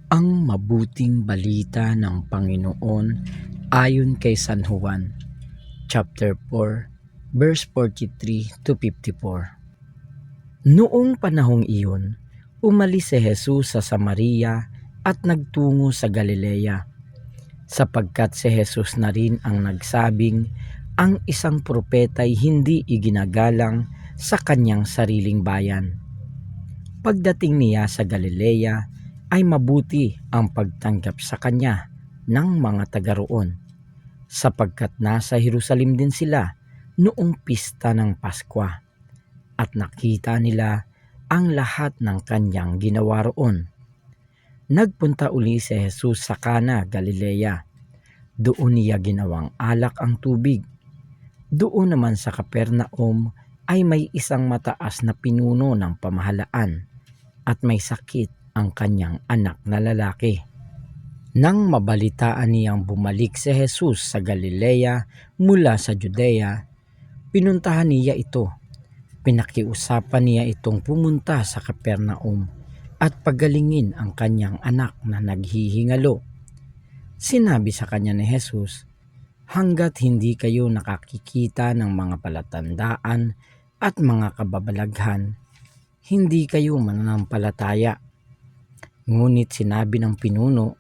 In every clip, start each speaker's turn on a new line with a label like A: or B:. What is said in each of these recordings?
A: Ang mabuting balita ng Panginoon ayon kay San Juan, chapter 4, verse 43 to 54. Noong panahong iyon, umalis si Jesus sa Samaria at nagtungo sa Galilea, sapagkat si Jesus na rin ang nagsabing ang isang propeta'y hindi iginagalang sa kanyang sariling bayan. Pagdating niya sa Galilea, ay mabuti ang pagtanggap sa kanya ng mga taga roon, sapagkat nasa Jerusalem din sila noong pista ng Paskwa, at nakita nila ang lahat ng kanyang ginawa roon. Nagpunta uli si Jesus sa Cana, Galilea. Doon niya ginawang alak ang tubig. Doon naman sa Capernaum ay may isang mataas na pinuno ng pamahalaan at may sakit ang kanyang anak na lalaki. Nang mabalitaan niyang bumalik si Jesus sa Galilea mula sa Judea, pinuntahan niya ito. Pinakiusapan niya itong pumunta sa Capernaum at pagalingin ang kanyang anak na naghihingalo. Sinabi sa kanya ni Jesus, "Hanggat hindi kayo nakakikita ng mga palatandaan at mga kababalaghan, hindi kayo mananampalataya." Ngunit sinabi ng pinuno,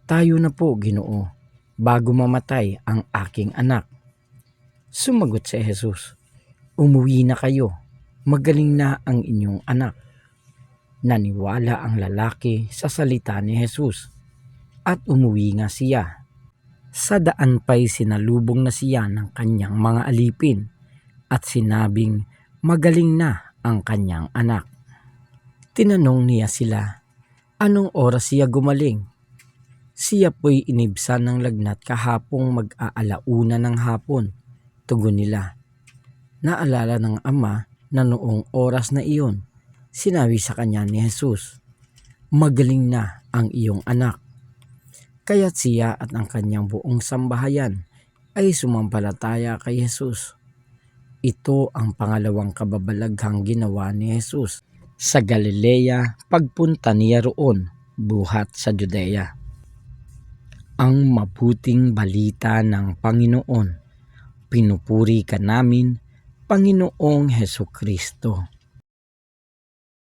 A: "Tayo na po, Ginoo, bago mamatay ang aking anak." Sumagot si Jesus, "Umuwi na kayo, magaling na ang inyong anak." Naniwala ang lalaki sa salita ni Jesus at umuwi nga siya. Sa daan pa'y sinalubong na siya ng kanyang mga alipin at sinabing magaling na ang kanyang anak. Tinanong niya sila, anong oras siya gumaling? Siya po'y inibsan ng lagnat kahapong mag-aalauna ng hapon. Tugon nila. Naalala ng ama na noong oras na iyon, sinabi sa kanya ni Jesus, "Magaling na ang iyong anak." Kaya't siya at ang kanyang buong sambahayan ay sumampalataya kay Jesus. Ito ang pangalawang kababalaghang ginawa ni Jesus sa Galilea pagpunta niya roon buhat sa Judea. Ang mabuting balita ng Panginoon. Pinupuri ka namin, Panginoong Hesukristo.